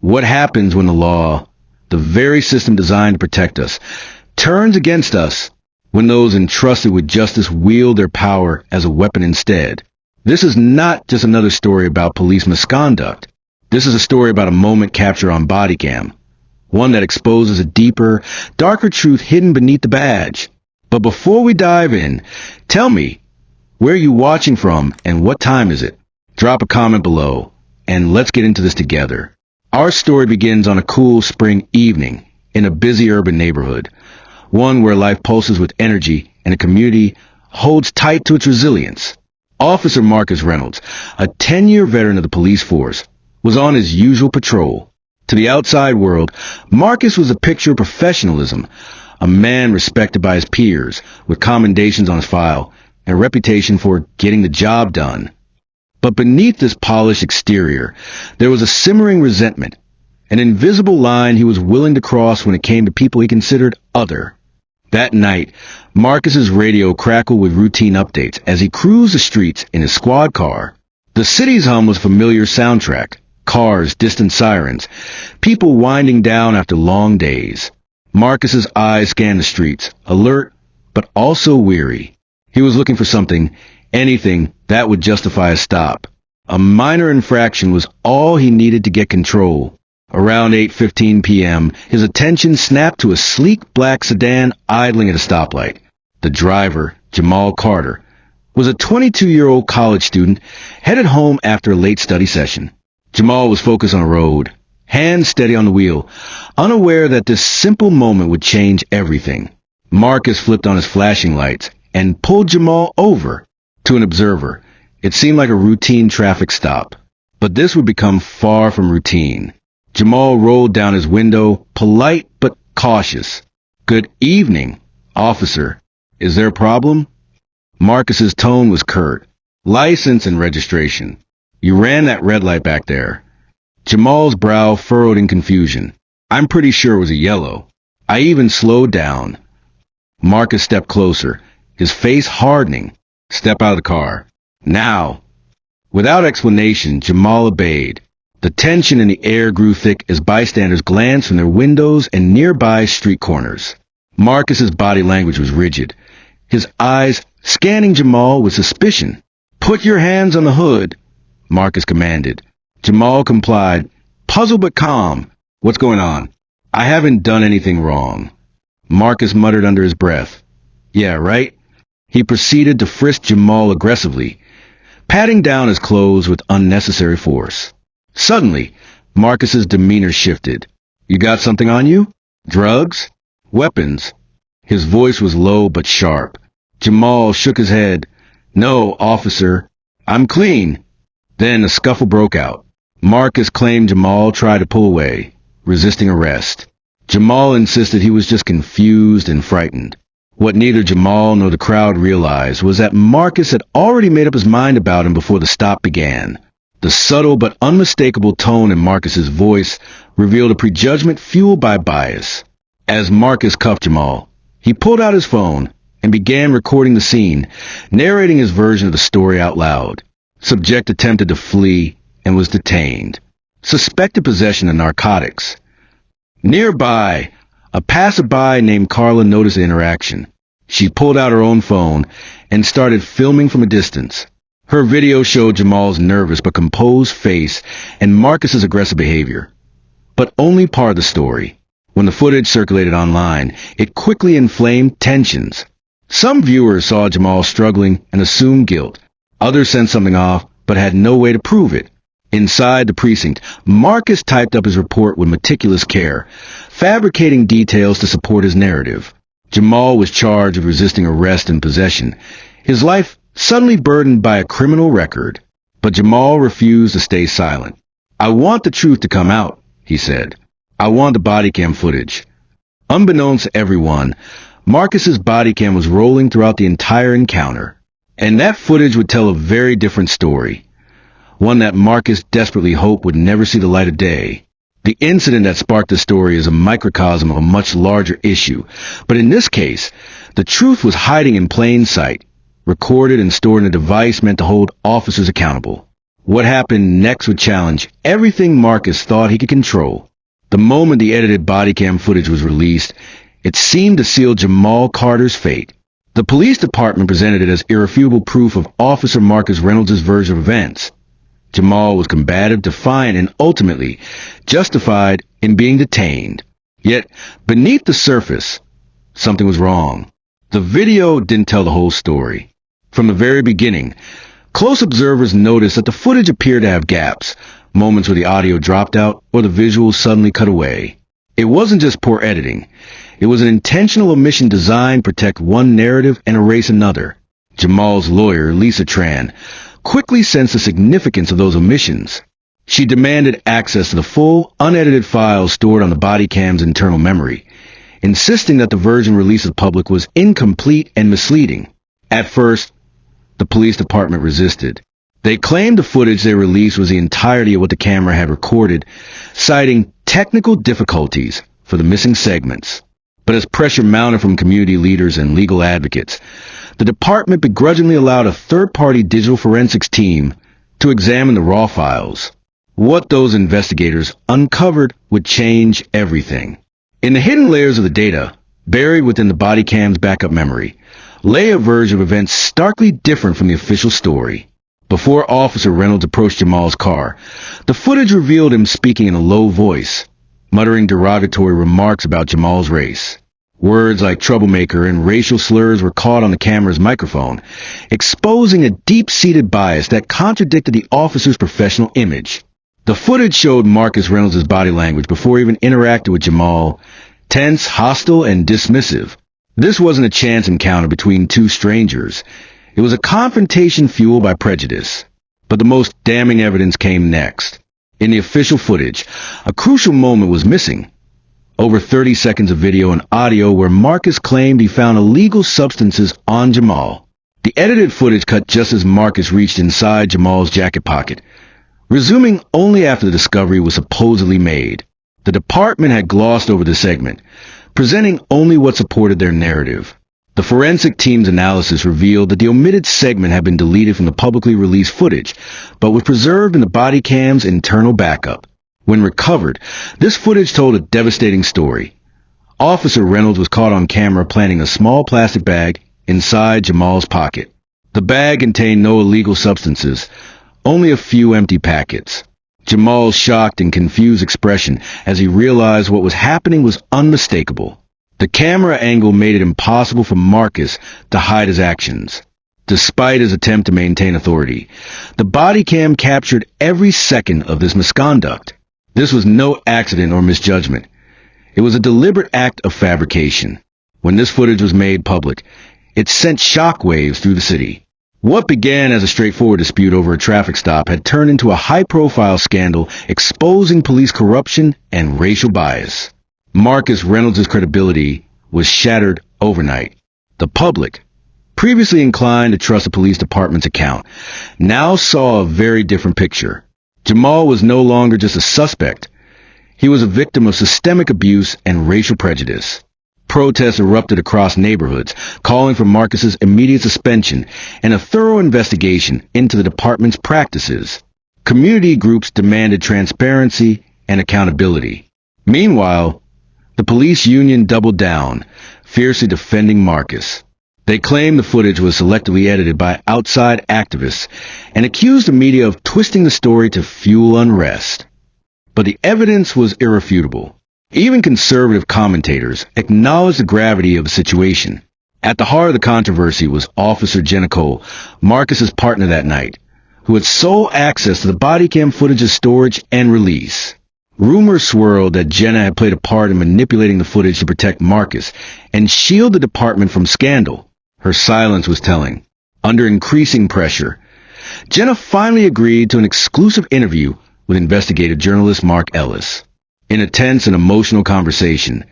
What happens when the law, the very system designed to protect us, turns against us when those entrusted with justice wield their power as a weapon instead? This is not just another story about police misconduct. This is a story about a moment captured on Bodycam, one that exposes a deeper, darker truth hidden beneath the badge. But before we dive in, tell me, where are you watching from and what time is it? Drop a comment below, and let's get into this together. Our story begins on a cool spring evening in a busy urban neighborhood, one where life pulses with energy and a community holds tight to its resilience. Officer Marcus Reynolds, a 10-year veteran of the police force, was on his usual patrol. To the outside world, Marcus was a picture of professionalism, a man respected by his peers, with commendations on his file and a reputation for getting the job done. But beneath this polished exterior, there was a simmering resentment, an invisible line he was willing to cross when it came to people he considered other. That night, Marcus's radio crackled with routine updates as he cruised the streets in his squad car. The city's hum was a familiar soundtrack. Cars, distant sirens, people winding down after long days. Marcus's eyes scanned the streets, alert, but also weary. He was looking for something, anything, that would justify a stop. A minor infraction was all he needed to get control. Around 8:15 p.m., his attention snapped to a sleek black sedan idling at a stoplight. The driver, Jamal Carter, was a 22-year-old college student headed home after a late study session. Jamal was focused on the road, hands steady on the wheel, unaware that this simple moment would change everything. Marcus flipped on his flashing lights and pulled Jamal over. To an observer, it seemed like a routine traffic stop. But this would become far from routine. Jamal rolled down his window, polite but cautious. "Good evening, officer. Is there a problem?" Marcus's tone was curt. "License and registration. You ran that red light back there." Jamal's brow furrowed in confusion. "I'm pretty sure it was a yellow. I even slowed down." Marcus stepped closer, his face hardening. "Step out of the car. Now." Without explanation, Jamal obeyed. The tension in the air grew thick as bystanders glanced from their windows and nearby street corners. Marcus's body language was rigid, his eyes scanning Jamal with suspicion. "Put your hands on the hood," Marcus commanded. Jamal complied, puzzled but calm. "What's going on?" "I haven't done anything wrong," Marcus muttered under his breath. "Yeah, right?" He proceeded to frisk Jamal aggressively, patting down his clothes with unnecessary force. Suddenly, Marcus's demeanor shifted. "You got something on you? Drugs? Weapons?" His voice was low but sharp. Jamal shook his head. "No, officer. I'm clean." Then a scuffle broke out. Marcus claimed Jamal tried to pull away, resisting arrest. Jamal insisted he was just confused and frightened. What neither Jamal nor the crowd realized was that Marcus had already made up his mind about him before the stop began. The subtle but unmistakable tone in Marcus's voice revealed a prejudgment fueled by bias. As Marcus cuffed Jamal, he pulled out his phone and began recording the scene, narrating his version of the story out loud. Subject attempted to flee and was detained. Suspected possession of narcotics. Nearby, a passerby named Carla noticed the interaction. She pulled out her own phone and started filming from a distance. Her video showed Jamal's nervous but composed face and Marcus's aggressive behavior. But only part of the story. When the footage circulated online, it quickly inflamed tensions. Some viewers saw Jamal struggling and assumed guilt. Others sent something off, but had no way to prove it. Inside the precinct, Marcus typed up his report with meticulous care, fabricating details to support his narrative. Jamal was charged with resisting arrest and possession, his life suddenly burdened by a criminal record. But Jamal refused to stay silent. "I want the truth to come out," he said. "I want the bodycam footage." Unbeknownst to everyone, Marcus's bodycam was rolling throughout the entire encounter. And that footage would tell a very different story, one that Marcus desperately hoped would never see the light of day. The incident that sparked the story is a microcosm of a much larger issue, but in this case, the truth was hiding in plain sight, recorded and stored in a device meant to hold officers accountable. What happened next would challenge everything Marcus thought he could control. The moment the edited bodycam footage was released, it seemed to seal Jamal Carter's fate. The police department presented it as irrefutable proof of Officer Marcus Reynolds' version of events. Jamal was combative, defiant, and ultimately justified in being detained. Yet, beneath the surface, something was wrong. The video didn't tell the whole story. From the very beginning, close observers noticed that the footage appeared to have gaps, moments where the audio dropped out or the visuals suddenly cut away. It wasn't just poor editing. It was an intentional omission designed to protect one narrative and erase another. Jamal's lawyer, Lisa Tran, quickly sensed the significance of those omissions. She demanded access to the full, unedited files stored on the bodycam's internal memory, insisting that the version released to the public was incomplete and misleading. At first, the police department resisted. They claimed the footage they released was the entirety of what the camera had recorded, citing technical difficulties for the missing segments. But as pressure mounted from community leaders and legal advocates, the department begrudgingly allowed a third-party digital forensics team to examine the raw files. What those investigators uncovered would change everything. In the hidden layers of the data, buried within the bodycam's backup memory, lay a version of events starkly different from the official story. Before Officer Reynolds approached Jamal's car, the footage revealed him speaking in a low voice, muttering derogatory remarks about Jamal's race. Words like troublemaker and racial slurs were caught on the camera's microphone, exposing a deep-seated bias that contradicted the officer's professional image. The footage showed Marcus Reynolds' body language before he even interacted with Jamal, tense, hostile, and dismissive. This wasn't a chance encounter between two strangers. It was a confrontation fueled by prejudice. But the most damning evidence came next. In the official footage, a crucial moment was missing. Over 30 seconds of video and audio where Marcus claimed he found illegal substances on Jamal. The edited footage cut just as Marcus reached inside Jamal's jacket pocket, resuming only after the discovery was supposedly made. The department had glossed over the segment, presenting only what supported their narrative. The forensic team's analysis revealed that the omitted segment had been deleted from the publicly released footage, but was preserved in the bodycam's internal backup. When recovered, this footage told a devastating story. Officer Reynolds was caught on camera planting a small plastic bag inside Jamal's pocket. The bag contained no illegal substances, only a few empty packets. Jamal's shocked and confused expression as he realized what was happening was unmistakable. The camera angle made it impossible for Marcus to hide his actions. Despite his attempt to maintain authority, the bodycam captured every second of this misconduct. This was no accident or misjudgment. It was a deliberate act of fabrication. When this footage was made public, it sent shockwaves through the city. What began as a straightforward dispute over a traffic stop had turned into a high-profile scandal exposing police corruption and racial bias. Marcus Reynolds' credibility was shattered overnight. The public, previously inclined to trust the police department's account, now saw a very different picture. Jamal was no longer just a suspect. He was a victim of systemic abuse and racial prejudice. Protests erupted across neighborhoods, calling for Marcus's immediate suspension and a thorough investigation into the department's practices. Community groups demanded transparency and accountability. Meanwhile, the police union doubled down, fiercely defending Marcus. They claimed the footage was selectively edited by outside activists and accused the media of twisting the story to fuel unrest. But the evidence was irrefutable. Even conservative commentators acknowledged the gravity of the situation. At the heart of the controversy was Officer Jenna Cole, Marcus's partner that night, who had sole access to the bodycam footage's storage and release. Rumors swirled that Jenna had played a part in manipulating the footage to protect Marcus and shield the department from scandal. Her silence was telling. Under increasing pressure, Jenna finally agreed to an exclusive interview with investigative journalist Mark Ellis. In a tense and emotional conversation,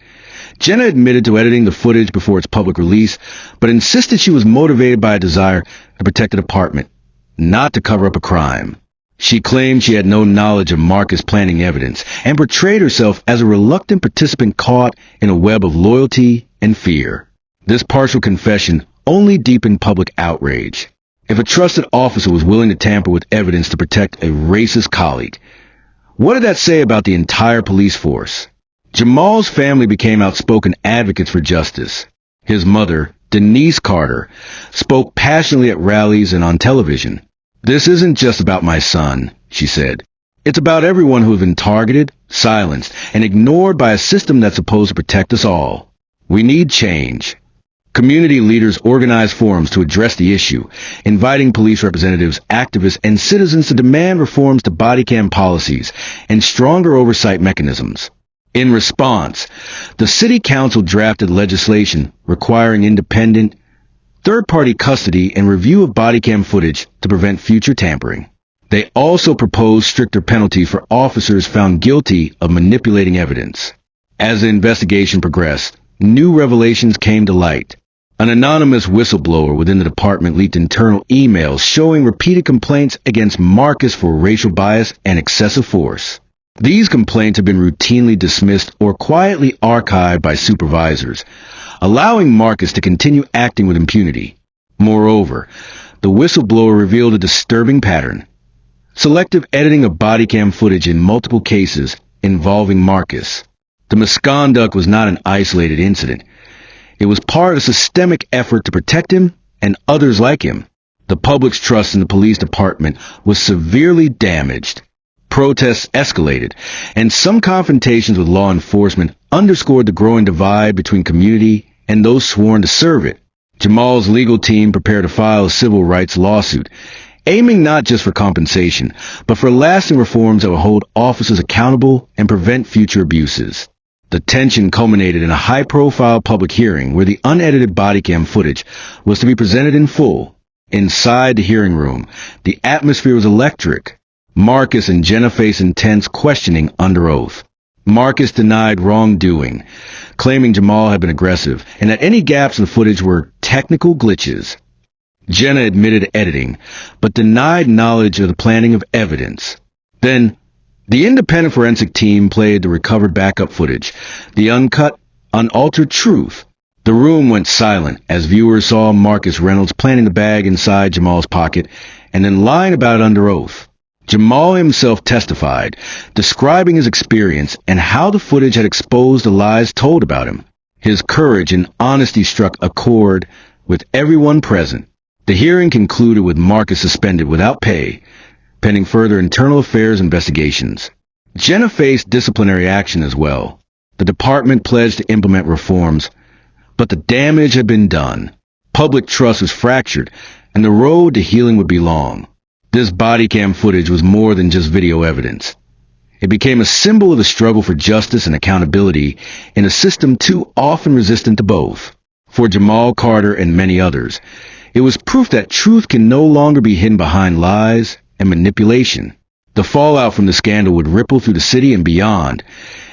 Jenna admitted to editing the footage before its public release, but insisted she was motivated by a desire to protect the department, not to cover up a crime. She claimed she had no knowledge of Marcus planting evidence and portrayed herself as a reluctant participant caught in a web of loyalty and fear. This partial confession only deepened public outrage. If a trusted officer was willing to tamper with evidence to protect a racist colleague, what did that say about the entire police force? Jamal's family became outspoken advocates for justice. His mother, Denise Carter, spoke passionately at rallies and on television. "This isn't just about my son," she said. "It's about everyone who has been targeted, silenced, and ignored by a system that's supposed to protect us all. We need change." Community leaders organized forums to address the issue, inviting police representatives, activists, and citizens to demand reforms to bodycam policies and stronger oversight mechanisms. In response, the city council drafted legislation requiring independent, third-party custody and review of bodycam footage to prevent future tampering. They also proposed stricter penalties for officers found guilty of manipulating evidence. As the investigation progressed, new revelations came to light. An anonymous whistleblower within the department leaked internal emails showing repeated complaints against Marcus for racial bias and excessive force. These complaints have been routinely dismissed or quietly archived by supervisors, allowing Marcus to continue acting with impunity. Moreover, the whistleblower revealed a disturbing pattern: selective editing of bodycam footage in multiple cases involving Marcus. The misconduct was not an isolated incident. It was part of a systemic effort to protect him and others like him. The public's trust in the police department was severely damaged. Protests escalated, and some confrontations with law enforcement underscored the growing divide between community and those sworn to serve it. Jamal's legal team prepared to file a civil rights lawsuit, aiming not just for compensation, but for lasting reforms that will hold officers accountable and prevent future abuses. The tension culminated in a high-profile public hearing where the unedited bodycam footage was to be presented in full. Inside the hearing room, the atmosphere was electric. Marcus and Jenna faced intense questioning under oath. Marcus denied wrongdoing, claiming Jamal had been aggressive and that any gaps in the footage were technical glitches. Jenna admitted editing, but denied knowledge of the planting of evidence. Then, the independent forensic team played the recovered backup footage, the uncut, unaltered truth. The room went silent as viewers saw Marcus Reynolds planting the bag inside Jamal's pocket and then lying about it under oath. Jamal himself testified, describing his experience and how the footage had exposed the lies told about him. His courage and honesty struck a chord with everyone present. The hearing concluded with Marcus suspended without pay, pending further internal affairs investigations. Jenna faced disciplinary action as well. The department pledged to implement reforms, but the damage had been done. Public trust was fractured, and the road to healing would be long. This bodycam footage was more than just video evidence. It became a symbol of the struggle for justice and accountability in a system too often resistant to both. For Jamal Carter and many others, it was proof that truth can no longer be hidden behind lies and manipulation. The fallout from the scandal would ripple through the city and beyond,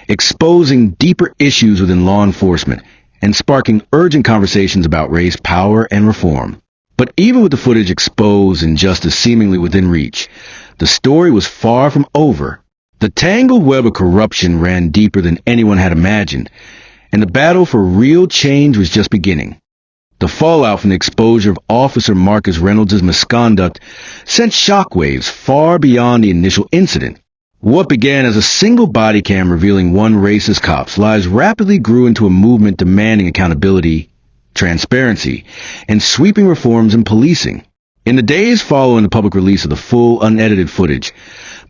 exposing deeper issues within law enforcement and sparking urgent conversations about race, power, and reform. But even with the footage exposed and justice seemingly within reach, the story was far from over. The tangled web of corruption ran deeper than anyone had imagined, and the battle for real change was just beginning. The fallout from the exposure of Officer Marcus Reynolds' misconduct sent shockwaves far beyond the initial incident. What began as a single body cam revealing one racist cop's lies rapidly grew into a movement demanding accountability, transparency, and sweeping reforms in policing. In the days following the public release of the full, unedited footage,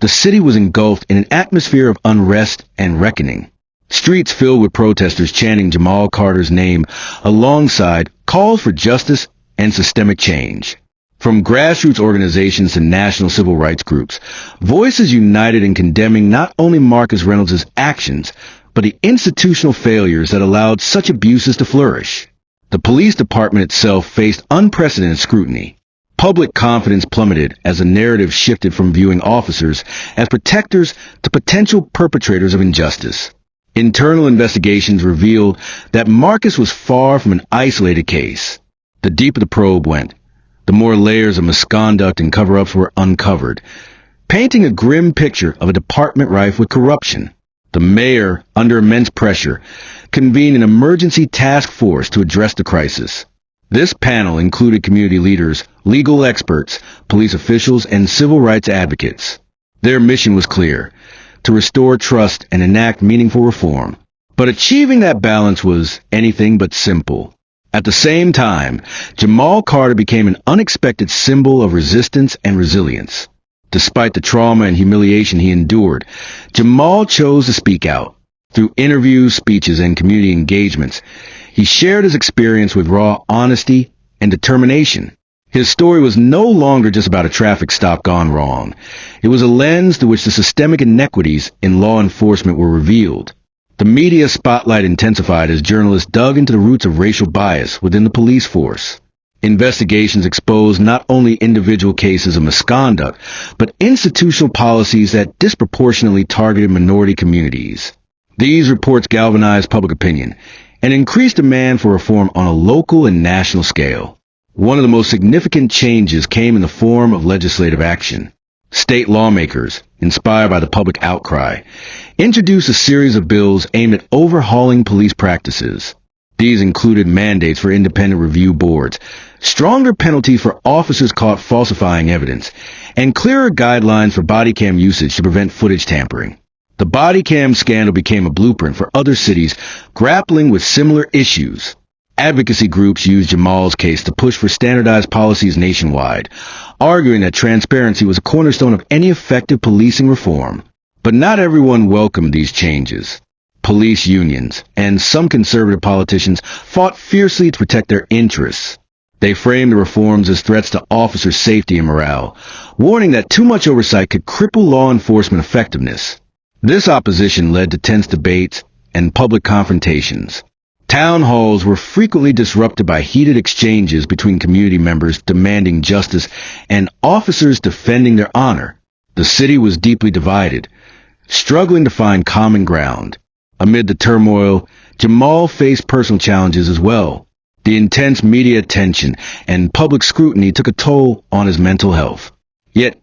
the city was engulfed in an atmosphere of unrest and reckoning. Streets filled with protesters chanting Jamal Carter's name alongside calls for justice and systemic change. From grassroots organizations to national civil rights groups, voices united in condemning not only Marcus Reynolds' actions, but the institutional failures that allowed such abuses to flourish. The police department itself faced unprecedented scrutiny. Public confidence plummeted as the narrative shifted from viewing officers as protectors to potential perpetrators of injustice. Internal investigations revealed that Marcus was far from an isolated case. The deeper the probe went, the more layers of misconduct and cover-ups were uncovered, painting a grim picture of a department rife with corruption. The mayor, under immense pressure, convened an emergency task force to address the crisis. This panel included community leaders, legal experts, police officials, and civil rights advocates. Their mission was clear: to restore trust and enact meaningful reform. But achieving that balance was anything but simple. At the same time, Jamal Carter became an unexpected symbol of resistance and resilience. Despite the trauma and humiliation he endured, Jamal chose to speak out. Through interviews, speeches, and community engagements, he shared his experience with raw honesty and determination. His story was no longer just about a traffic stop gone wrong. It was a lens through which the systemic inequities in law enforcement were revealed. The media spotlight intensified as journalists dug into the roots of racial bias within the police force. Investigations exposed not only individual cases of misconduct, but institutional policies that disproportionately targeted minority communities. These reports galvanized public opinion and increased demand for reform on a local and national scale. One of the most significant changes came in the form of legislative action. State lawmakers, inspired by the public outcry, introduced a series of bills aimed at overhauling police practices. These included mandates for independent review boards, stronger penalties for officers caught falsifying evidence, and clearer guidelines for body cam usage to prevent footage tampering. The body cam scandal became a blueprint for other cities grappling with similar issues. Advocacy groups used Jamal's case to push for standardized policies nationwide, arguing that transparency was a cornerstone of any effective policing reform. But not everyone welcomed these changes. Police unions and some conservative politicians fought fiercely to protect their interests. They framed the reforms as threats to officers' safety and morale, warning that too much oversight could cripple law enforcement effectiveness. This opposition led to tense debates and public confrontations. Town halls were frequently disrupted by heated exchanges between community members demanding justice and officers defending their honor. The city was deeply divided, struggling to find common ground. Amid the turmoil, Jamal faced personal challenges as well. The intense media attention and public scrutiny took a toll on his mental health. Yet,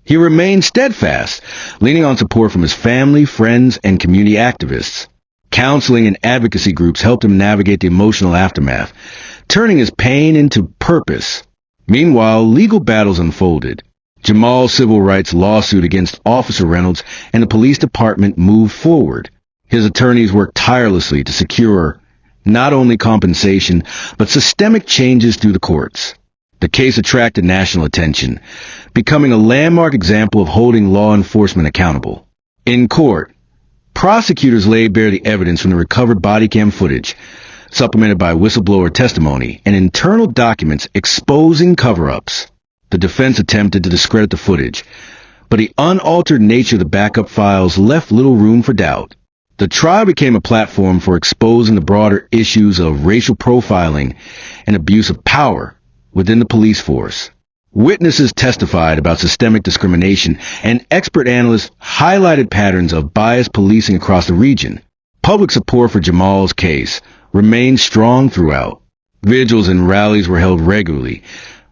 he remained steadfast, leaning on support from his family, friends, and community activists. Counseling and advocacy groups helped him navigate the emotional aftermath, turning his pain into purpose. Meanwhile, legal battles unfolded. Jamal's civil rights lawsuit against Officer Reynolds and the police department moved forward. His attorneys worked tirelessly to secure not only compensation, but systemic changes through the courts. The case attracted national attention, becoming a landmark example of holding law enforcement accountable. In court, prosecutors laid bare the evidence from the recovered body cam footage, supplemented by whistleblower testimony and internal documents exposing cover-ups. The defense attempted to discredit the footage, but the unaltered nature of the backup files left little room for doubt. The trial became a platform for exposing the broader issues of racial profiling and abuse of power within the police force. Witnesses testified about systemic discrimination, and expert analysts highlighted patterns of biased policing across the region. Public support for Jamal's case remained strong throughout. Vigils and rallies were held regularly,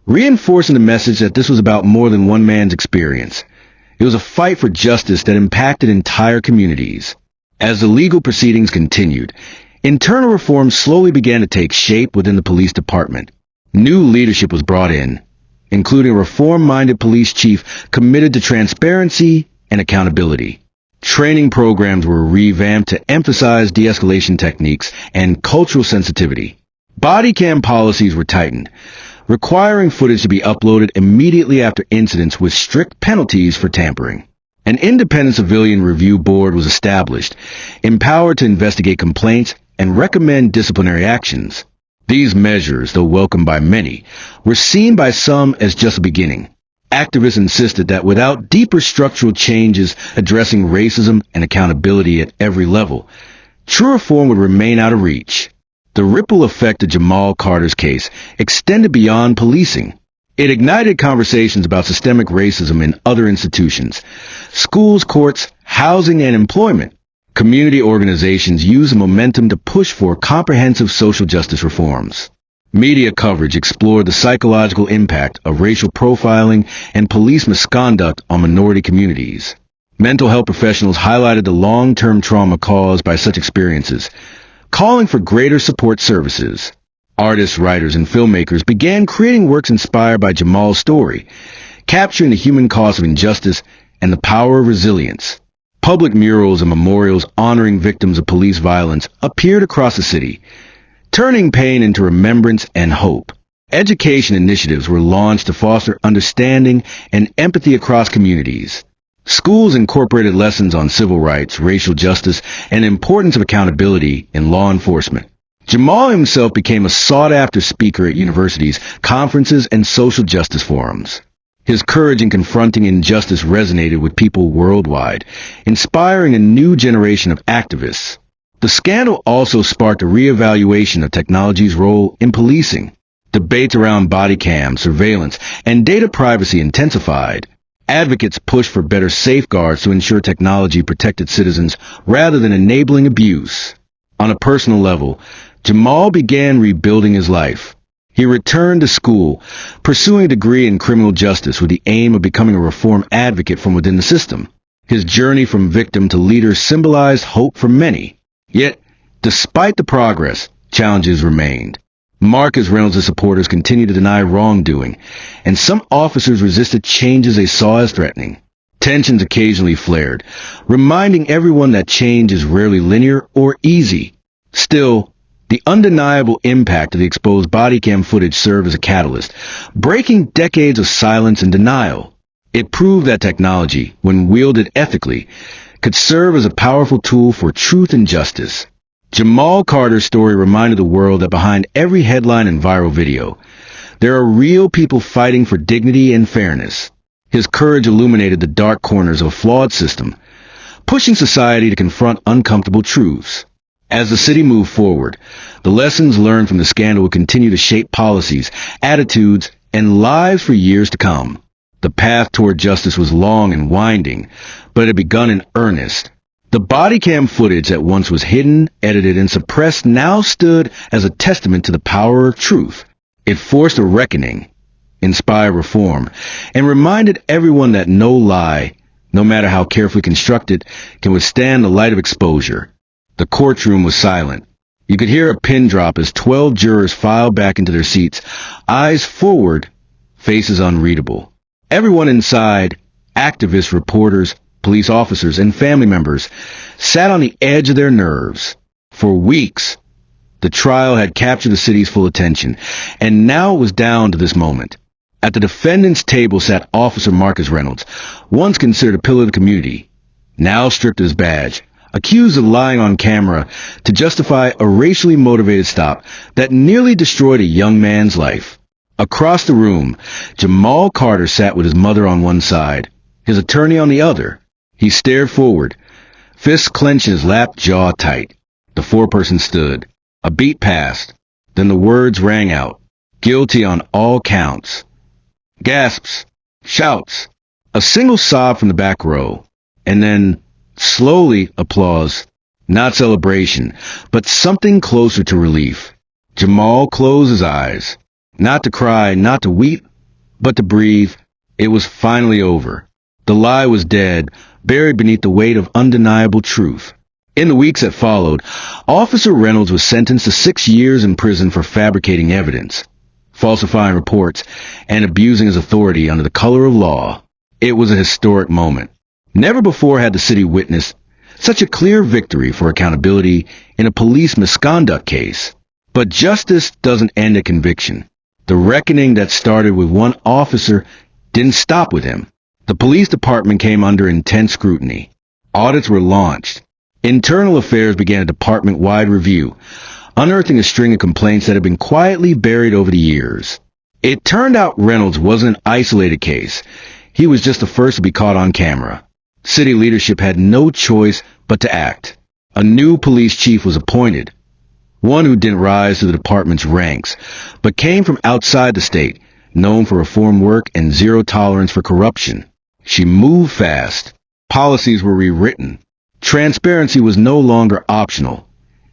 reinforcing the message that this was about more than one man's experience. It was a fight for justice that impacted entire communities. As the legal proceedings continued, internal reforms slowly began to take shape within the police department. New leadership was brought in, including a reform-minded police chief committed to transparency and accountability. Training programs were revamped to emphasize de-escalation techniques and cultural sensitivity. Body cam policies were tightened, requiring footage to be uploaded immediately after incidents with strict penalties for tampering. An independent civilian review board was established, empowered to investigate complaints and recommend disciplinary actions. These measures, though welcomed by many, were seen by some as just a beginning. Activists insisted that without deeper structural changes addressing racism and accountability at every level, true reform would remain out of reach. The ripple effect of Jamal Carter's case extended beyond policing. It ignited conversations about systemic racism in other institutions: schools, courts, housing, and employment. Community organizations used the momentum to push for comprehensive social justice reforms. Media coverage explored the psychological impact of racial profiling and police misconduct on minority communities. Mental health professionals highlighted the long-term trauma caused by such experiences, calling for greater support services. Artists, writers, and filmmakers began creating works inspired by Jamal's story, capturing the human cost of injustice and the power of resilience. Public murals and memorials honoring victims of police violence appeared across the city, turning pain into remembrance and hope. Education initiatives were launched to foster understanding and empathy across communities. Schools incorporated lessons on civil rights, racial justice, and the importance of accountability in law enforcement. Jamal himself became a sought-after speaker at universities, conferences, and social justice forums. His courage in confronting injustice resonated with people worldwide, inspiring a new generation of activists. The scandal also sparked a reevaluation of technology's role in policing. Debates around body cam, surveillance, and data privacy intensified. Advocates pushed for better safeguards to ensure technology protected citizens rather than enabling abuse. On a personal level, Jamal began rebuilding his life. He returned to school, pursuing a degree in criminal justice with the aim of becoming a reform advocate from within the system. His journey from victim to leader symbolized hope for many. Yet, despite the progress, challenges remained. Marcus Reynolds' supporters continued to deny wrongdoing, and some officers resisted changes they saw as threatening. Tensions occasionally flared, reminding everyone that change is rarely linear or easy. Still, the undeniable impact of the exposed body cam footage served as a catalyst, breaking decades of silence and denial. It proved that technology, when wielded ethically, could serve as a powerful tool for truth and justice. Jamal Carter's story reminded the world that behind every headline and viral video, there are real people fighting for dignity and fairness. His courage illuminated the dark corners of a flawed system, pushing society to confront uncomfortable truths. As the city moved forward, the lessons learned from the scandal would continue to shape policies, attitudes, and lives for years to come. The path toward justice was long and winding, but it had begun in earnest. The body cam footage that once was hidden, edited, and suppressed now stood as a testament to the power of truth. It forced a reckoning, inspired reform, and reminded everyone that no lie, no matter how carefully constructed, can withstand the light of exposure. The courtroom was silent. You could hear a pin drop as 12 jurors filed back into their seats, eyes forward, faces unreadable. Everyone inside, activists, reporters, police officers, and family members, sat on the edge of their nerves. For weeks, the trial had captured the city's full attention, and now it was down to this moment. At the defendant's table sat Officer Marcus Reynolds, once considered a pillar of the community, now stripped of his badge, accused of lying on camera to justify a racially motivated stop that nearly destroyed a young man's life. Across the room, Jamal Carter sat with his mother on one side, his attorney on the other. He stared forward, fists clenched in his lap, jaw tight. The foreperson stood. A beat passed. Then the words rang out. Guilty on all counts. Gasps. Shouts. A single sob from the back row. And then, slowly, applause. Not celebration, but something closer to relief. Jamal closed his eyes. Not to cry, not to weep, but to breathe. It was finally over. The lie was dead, buried beneath the weight of undeniable truth. In the weeks that followed, Officer Reynolds was sentenced to 6 years in prison for fabricating evidence, falsifying reports, and abusing his authority under the color of law. It was a historic moment. Never before had the city witnessed such a clear victory for accountability in a police misconduct case. But justice doesn't end at conviction. The reckoning that started with one officer didn't stop with him. The police department came under intense scrutiny. Audits were launched. Internal affairs began a department-wide review, unearthing a string of complaints that had been quietly buried over the years. It turned out Reynolds wasn't an isolated case. He was just the first to be caught on camera. City leadership had no choice but to act. A new police chief was appointed, one who didn't rise to the department's ranks, but came from outside the state, known for reform work and zero tolerance for corruption. She moved fast. Policies were rewritten. Transparency was no longer optional.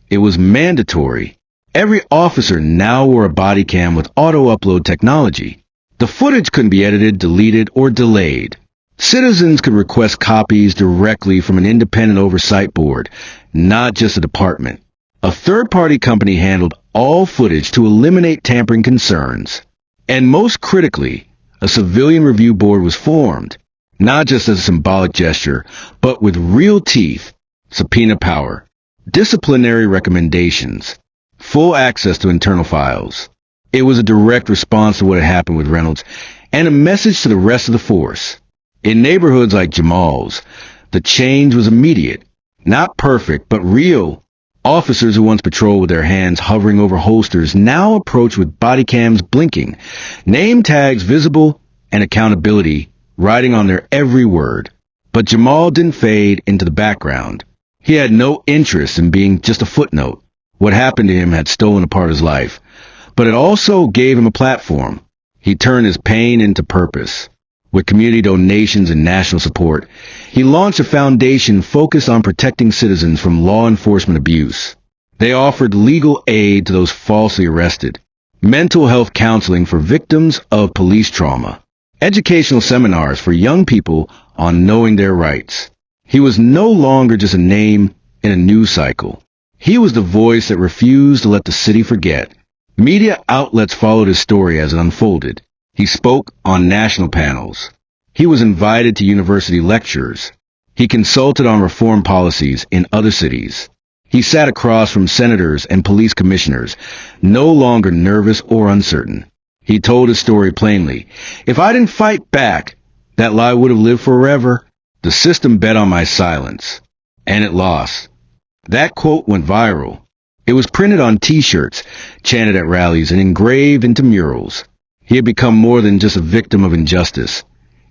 It was mandatory. Every officer now wore a body cam with auto-upload technology. The footage couldn't be edited, deleted, or delayed. Citizens could request copies directly from an independent oversight board, not just a department. A third-party company handled all footage to eliminate tampering concerns. And most critically, a civilian review board was formed, not just as a symbolic gesture, but with real teeth, subpoena power, disciplinary recommendations, full access to internal files. It was a direct response to what had happened with Reynolds, and a message to the rest of the force. In neighborhoods like Jamal's, the change was immediate. Not perfect, but real. Officers who once patrolled with their hands hovering over holsters now approach with body cams blinking, name tags visible, and accountability riding on their every word. But Jamal didn't fade into the background. He had no interest in being just a footnote. What happened to him had stolen a part of his life, but it also gave him a platform. He turned his pain into purpose. With community donations and national support, he launched a foundation focused on protecting citizens from law enforcement abuse. They offered legal aid to those falsely arrested, mental health counseling for victims of police trauma, educational seminars for young people on knowing their rights. He was no longer just a name in a news cycle. He was the voice that refused to let the city forget. Media outlets followed his story as it unfolded. He spoke on national panels. He was invited to university lectures. He consulted on reform policies in other cities. He sat across from senators and police commissioners, no longer nervous or uncertain. He told his story plainly. If I didn't fight back, that lie would have lived forever. The system bet on my silence, and it lost. That quote went viral. It was printed on T-shirts, chanted at rallies, and engraved into murals. He had become more than just a victim of injustice.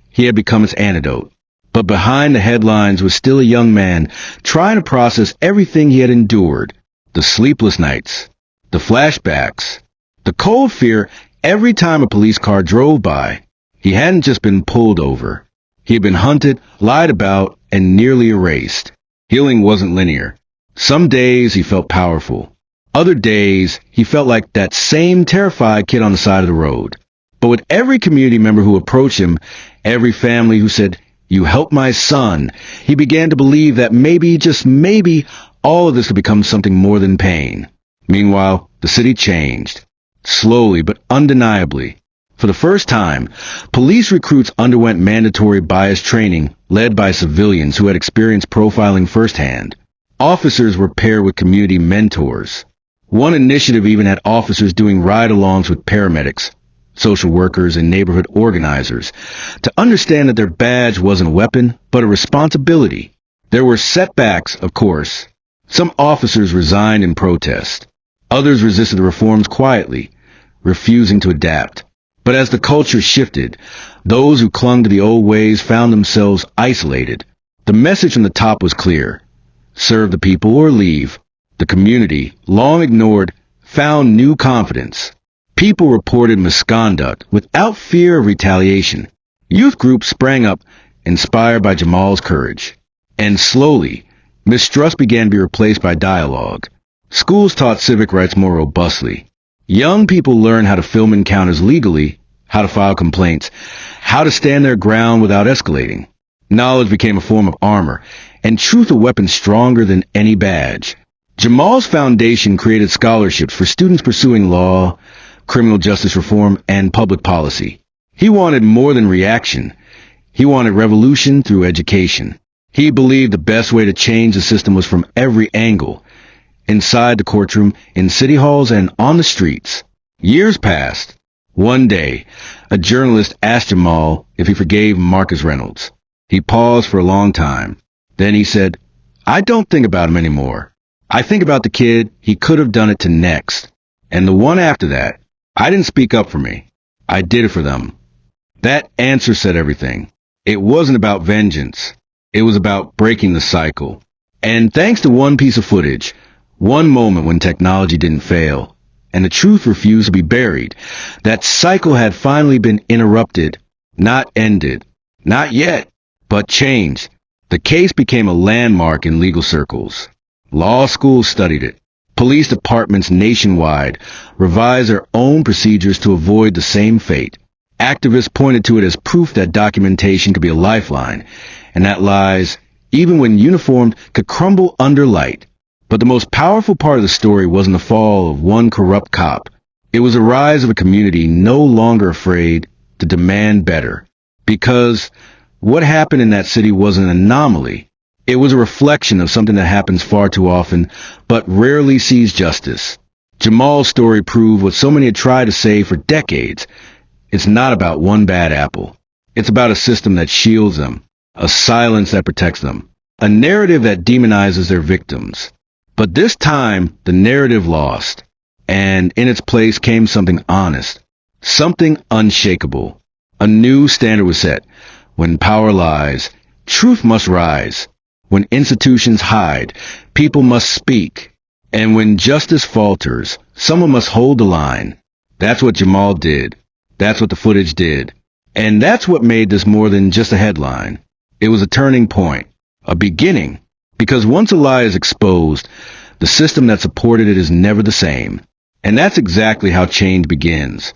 He had become its antidote. But behind the headlines was still a young man trying to process everything he had endured. The sleepless nights, the flashbacks, the cold fear every time a police car drove by. He hadn't just been pulled over. He had been hunted, lied about, and nearly erased. Healing wasn't linear. Some days he felt powerful. Other days he felt like that same terrified kid on the side of the road. But with every community member who approached him, every family who said, "You helped my son," he began to believe that maybe, just maybe, all of this could become something more than pain. Meanwhile, the city changed. Slowly but undeniably. For the first time, police recruits underwent mandatory bias training led by civilians who had experienced profiling firsthand. Officers were paired with community mentors. One initiative even had officers doing ride-alongs with paramedics, social workers, and neighborhood organizers to understand that their badge wasn't a weapon, but a responsibility. There were setbacks, of course. Some officers resigned in protest. Others resisted the reforms quietly, refusing to adapt. But as the culture shifted, those who clung to the old ways found themselves isolated. The message from the top was clear. Serve the people or leave. The community, long ignored, found new confidence. People reported misconduct without fear of retaliation. Youth groups sprang up, inspired by Jamal's courage. And slowly, mistrust began to be replaced by dialogue. Schools taught civic rights more robustly. Young people learned how to film encounters legally, how to file complaints, how to stand their ground without escalating. Knowledge became a form of armor, and truth a weapon stronger than any badge. Jamal's foundation created scholarships for students pursuing law, criminal justice reform, and public policy. He wanted more than reaction. He wanted revolution through education. He believed the best way to change the system was from every angle, inside the courtroom, in city halls, and on the streets. Years passed. One day, a journalist asked Jamal if he forgave Marcus Reynolds. He paused for a long time. Then he said, "I don't think about him anymore. I think about the kid he could have done it to next. And the one after that. I didn't speak up for me. I did it for them." That answer said everything. It wasn't about vengeance. It was about breaking the cycle. And thanks to one piece of footage, one moment when technology didn't fail, and the truth refused to be buried, that cycle had finally been interrupted, not ended. Not yet, but changed. The case became a landmark in legal circles. Law schools studied it. Police departments nationwide revised their own procedures to avoid the same fate. Activists pointed to it as proof that documentation could be a lifeline, and that lies, even when uniformed, could crumble under light. But the most powerful part of the story wasn't the fall of one corrupt cop. It was the rise of a community no longer afraid to demand better. Because what happened in that city was an anomaly. It was a reflection of something that happens far too often, but rarely sees justice. Jamal's story proved what so many had tried to say for decades. It's not about one bad apple. It's about a system that shields them, a silence that protects them, a narrative that demonizes their victims. But this time, the narrative lost, and in its place came something honest, something unshakable. A new standard was set. When power lies, truth must rise. When institutions hide, people must speak. And when justice falters, someone must hold the line. That's what Jamal did. That's what the footage did. And that's what made this more than just a headline. It was a turning point, a beginning. Because once a lie is exposed, the system that supported it is never the same. And that's exactly how change begins.